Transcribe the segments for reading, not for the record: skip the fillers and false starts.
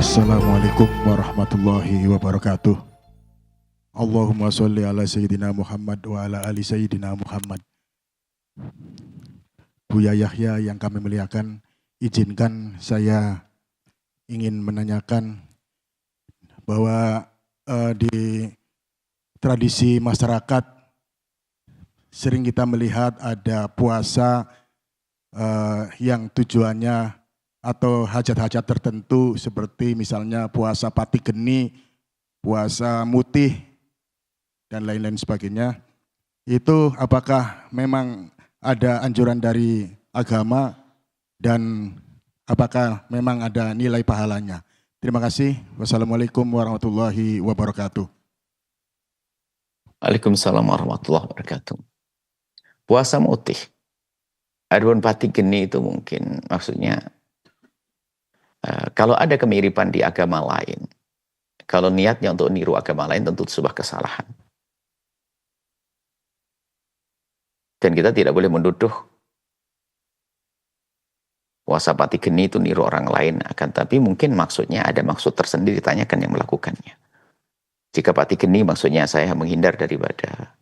Assalamualaikum warahmatullahi wabarakatuh. Allahumma sholli ala Sayyidina Muhammad wa ala ali Sayyidina Muhammad. Buya Yahya yang kami muliakan, izinkan saya ingin menanyakan bahwa di tradisi masyarakat sering kita melihat ada puasa yang tujuannya atau hajat-hajat tertentu seperti misalnya puasa pati geni, puasa mutih, dan lain-lain sebagainya. Itu apakah memang ada anjuran dari agama dan apakah memang ada nilai pahalanya? Terima kasih. Wassalamualaikum warahmatullahi wabarakatuh. Waalaikumsalam warahmatullahi wabarakatuh. Puasa mutih. Adapun pati geni itu mungkin maksudnya kalau ada kemiripan di agama lain, kalau niatnya untuk niru agama lain tentu sebuah kesalahan. Dan kita tidak boleh menuduh puasa pati geni itu niru orang lain, akan tapi mungkin maksudnya ada maksud tersendiri, tanyakan yang melakukannya. Jika pati geni maksudnya saya menghindar daripada,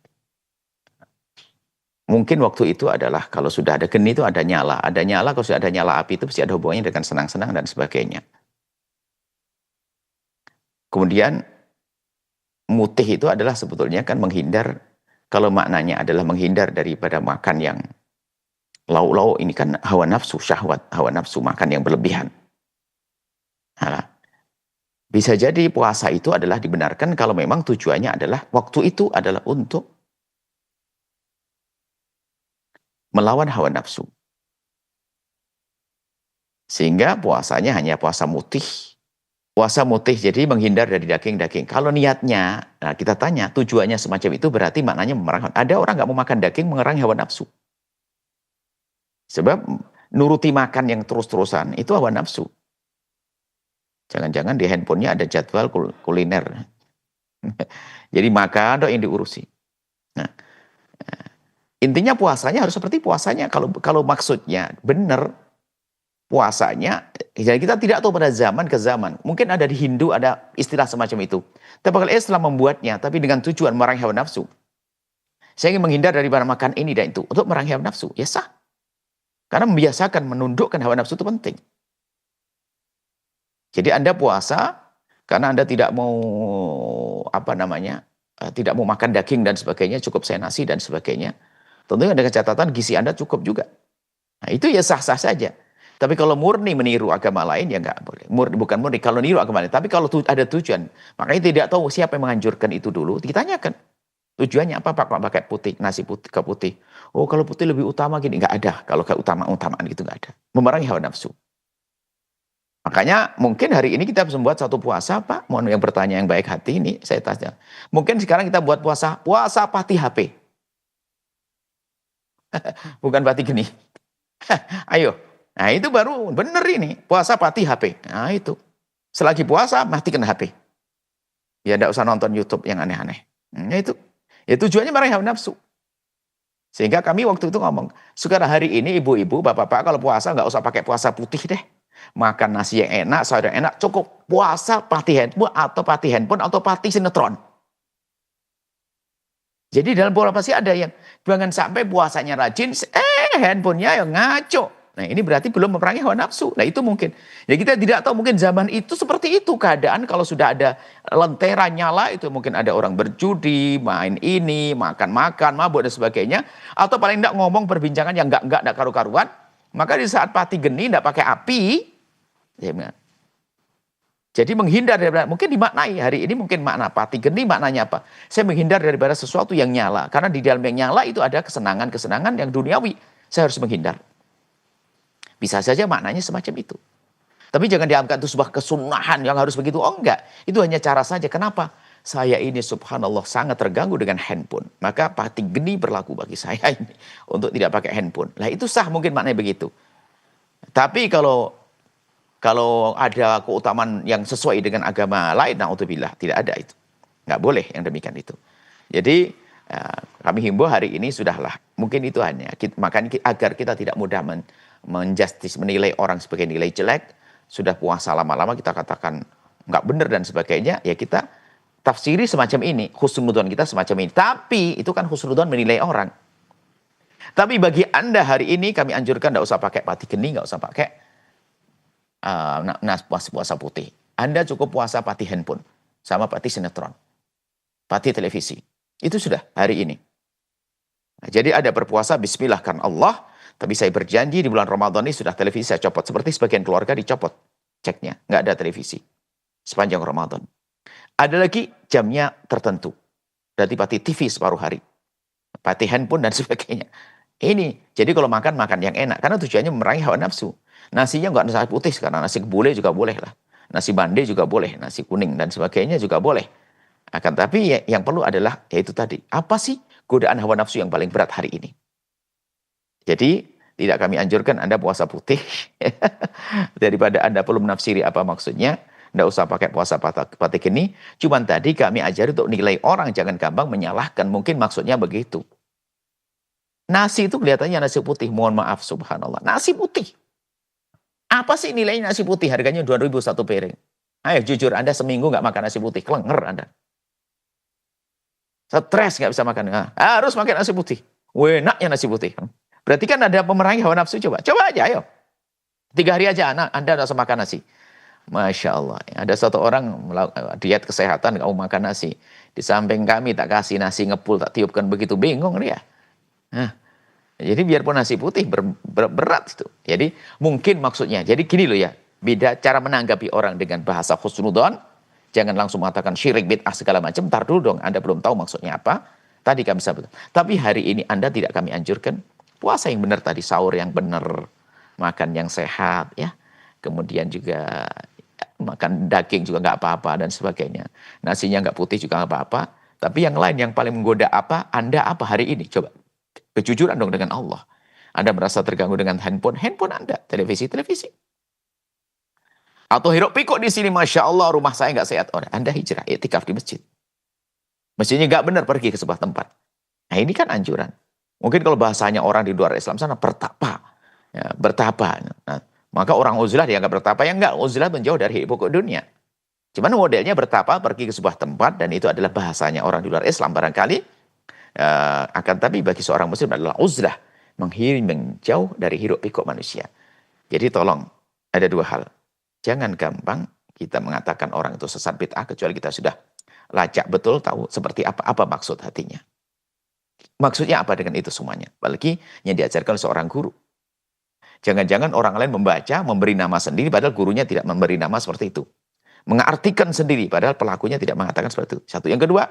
mungkin waktu itu adalah kalau sudah ada geni itu ada nyala kalau sudah ada nyala api itu pasti ada hubungannya dengan senang-senang dan sebagainya. Kemudian mutih itu adalah sebetulnya kan menghindar, kalau maknanya adalah menghindar daripada makan yang lauk-lauk, ini kan hawa nafsu, syahwat, hawa nafsu makan yang berlebihan. Nah, bisa jadi puasa itu adalah dibenarkan kalau memang tujuannya adalah waktu itu adalah untuk melawan hawa nafsu. Sehingga puasanya hanya puasa mutih. Puasa mutih jadi menghindar dari daging-daging. Kalau niatnya, nah kita tanya tujuannya semacam itu berarti maknanya memerangi. Ada orang nggak mau makan daging mengerangi hawa nafsu. Sebab nuruti makan yang terus-terusan itu hawa nafsu. Jangan-jangan di handphonenya ada jadwal kuliner. Jadi makan yang diurusi. Nah, intinya puasanya harus seperti puasanya. Kalau maksudnya benar puasanya, jadi kita tidak tahu pada zaman ke zaman. Mungkin ada di Hindu ada istilah semacam itu. Tapi kalau Islam membuatnya, tapi dengan tujuan memerangi hawa nafsu. Saya ingin menghindar daripada makan ini dan itu untuk memerangi hawa nafsu. Ya sah. Karena membiasakan menundukkan hawa nafsu itu penting. Jadi Anda puasa karena Anda tidak mau tidak mau makan daging dan sebagainya, cukup saya nasi dan sebagainya. Tentunya dengan catatan gizi Anda cukup juga. Nah, itu ya sah-sah saja. Tapi kalau murni meniru agama lain, ya nggak boleh. Bukan murni, kalau niru agama lain. Tapi kalau ada tujuan, makanya tidak tahu siapa yang menganjurkan itu dulu, ditanyakan. Tujuannya apa Pak pakai putih, nasi putih ke putih? Oh kalau putih lebih utama gini, nggak ada. Kalau kayak utamaan gitu nggak ada. Memerangi hawa nafsu. Makanya mungkin hari ini kita bisa membuat satu puasa, Pak. Mohon yang bertanya yang baik hati ini, saya tanya. Mungkin sekarang kita buat puasa pati HP. Bukan pati geni. Ayo. Nah itu baru bener ini. Puasa pati HP. Nah itu. Selagi puasa matikan HP. Ya tidak usah nonton YouTube yang aneh-aneh. Nah itu. Ya tujuannya meraih hawa nafsu. Sehingga kami waktu itu ngomong. Sekarang hari ini ibu-ibu, bapak-bapak kalau puasa nggak usah pakai puasa putih deh. Makan nasi yang enak, sayur yang enak. Cukup puasa pati handphone atau pati sinetron. Jadi dalam pola pasti ada yang jangan sampai puasanya rajin, handphonenya yang ngaco. Nah ini berarti belum memerangi hawa nafsu. Nah itu mungkin. Ya kita tidak tahu mungkin zaman itu seperti itu keadaan kalau sudah ada lentera nyala itu mungkin ada orang berjudi, main ini, makan-makan, mabuk dan sebagainya. Atau paling tidak ngomong perbincangan yang enggak karu-karuan. Maka di saat pati geni tidak pakai api. Jadi menghindar daripada, mungkin dimaknai hari ini mungkin makna pati geni maknanya apa? Saya menghindar daripada sesuatu yang nyala. Karena di dalam yang nyala itu ada kesenangan-kesenangan yang duniawi. Saya harus menghindar. Bisa saja maknanya semacam itu. Tapi jangan dianggap itu sebuah kesunahan yang harus begitu. Oh enggak, itu hanya cara saja. Kenapa? Saya ini subhanallah sangat terganggu dengan handphone. Maka pati geni berlaku bagi saya ini. Untuk tidak pakai handphone. Nah itu sah mungkin maknanya begitu. Tapi kalau ada keutamaan yang sesuai dengan agama lain, na'udzubillah, tidak ada itu. Nggak boleh yang demikian itu. Jadi kami himbau hari ini sudahlah. Mungkin itu hanya. Makanya agar kita tidak mudah menjustis, menilai orang sebagai nilai jelek. sudah puasa lama-lama kita katakan nggak benar dan sebagainya, ya kita tafsiri semacam ini, husnudzon kita semacam ini. Tapi itu kan husnudzon menilai orang. Tapi bagi Anda hari ini kami anjurkan nggak usah pakai pati geni, nggak usah pakai puasa putih. Anda cukup puasa pati handphone sama pati sinetron, pati televisi. Itu sudah hari ini. Nah, jadi ada berpuasa bismillah karena Allah, tapi saya berjanji di bulan Ramadan ini sudah televisi saya copot. Seperti sebagian keluarga dicopot ceknya, nggak ada televisi sepanjang Ramadan. Ada lagi jamnya tertentu. Berarti pati TV separuh hari, pati handphone dan sebagainya. Ini, jadi kalau makan yang enak. Karena tujuannya memerangi hawa nafsu. Nasinya nggak nasi putih sekarang. Nasi kebule juga boleh lah. Nasi bande juga boleh. Nasi kuning dan sebagainya juga boleh. Akan tapi yang perlu adalah, yaitu tadi. Apa sih godaan hawa nafsu yang paling berat hari ini? Jadi, tidak kami anjurkan Anda puasa putih. Daripada Anda perlu menafsiri apa maksudnya. Nggak usah pakai puasa pati geni. Cuman tadi kami ajari untuk nilai orang. Jangan gampang menyalahkan. Mungkin maksudnya begitu. Nasi itu kelihatannya nasi putih. Mohon maaf, subhanallah. Nasi putih. Apa sih nilainya nasi putih? Harganya 2.000 satu piring. Ayo jujur, Anda seminggu nggak makan nasi putih. Kelenger Anda. Stres nggak bisa makan. Harus makan nasi putih. Enaknya nasi putih. Berarti kan ada pemerangi hawa nafsu. Coba aja, ayo. 3 hari aja Anda harus makan nasi. Masya Allah. Ada satu orang diet kesehatan nggak mau makan nasi. Di samping kami tak kasih nasi ngepul, tak tiupkan begitu. Bingung dia. Jadi biarpun nasi putih berat itu. Jadi mungkin maksudnya. Jadi gini loh ya. Beda cara menanggapi orang dengan bahasa husnudzon. Jangan langsung mengatakan syirik, bid'ah segala macam. Ntar dulu dong. Anda belum tahu maksudnya apa. Tadi kami sampaikan. Tapi hari ini Anda tidak kami anjurkan. Puasa yang benar tadi. Sahur yang benar. Makan yang sehat ya. Kemudian juga makan daging juga nggak apa-apa dan sebagainya. Nasinya nggak putih juga nggak apa-apa. Tapi yang lain yang paling menggoda apa? Anda apa hari ini? Coba. Kejujuran dong dengan Allah. Anda merasa terganggu dengan handphone Anda, televisi. Atau hiruk pikuk di sini, Masya Allah, rumah saya nggak sehat. Anda hijrah, iktikaf di masjid. Masjidnya nggak benar, pergi ke sebuah tempat. Nah ini kan anjuran. Mungkin kalau bahasanya orang di luar Islam sana, bertapa. Ya, bertapa. Nah, maka orang uzlah dianggap bertapa. Ya enggak, uzlah menjauh dari hiruk pikuk dunia. Cuman modelnya bertapa, pergi ke sebuah tempat, dan itu adalah bahasanya orang di luar Islam barangkali. Akan tapi bagi seorang muslim adalah uzlah, menjauh dari hiruk pikuk manusia. Jadi tolong, ada 2 hal. Jangan gampang kita mengatakan orang itu sesat bid'ah kecuali kita sudah lacak betul tahu seperti apa maksud hatinya. Maksudnya apa dengan itu semuanya? Apalagi yang diajarkan oleh seorang guru. Jangan-jangan orang lain membaca, memberi nama sendiri padahal gurunya tidak memberi nama seperti itu. Mengartikan sendiri padahal pelakunya tidak mengatakan seperti itu. Satu. Yang kedua,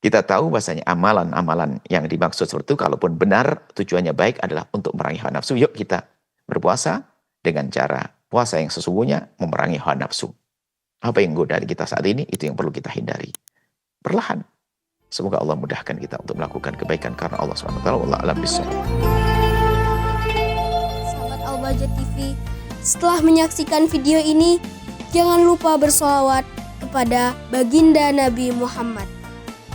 kita tahu bahasanya amalan-amalan yang dimaksud seperti itu, kalaupun benar tujuannya baik adalah untuk memerangi hawa nafsu. Yuk kita berpuasa dengan cara puasa yang sesungguhnya memerangi hawa nafsu. Apa yang godaan kita saat ini, itu yang perlu kita hindari. Perlahan. Semoga Allah mudahkan kita untuk melakukan kebaikan karena Allah SWT. Wallahu a'lam bishawab. Sahabat Al-Bahjah TV, setelah menyaksikan video ini, jangan lupa bersolawat kepada baginda Nabi Muhammad.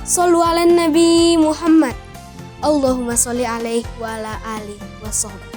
Shollu ala Nabi Muhammad. Allahumma sholli alaihi wa ala alihi wa sahbihi.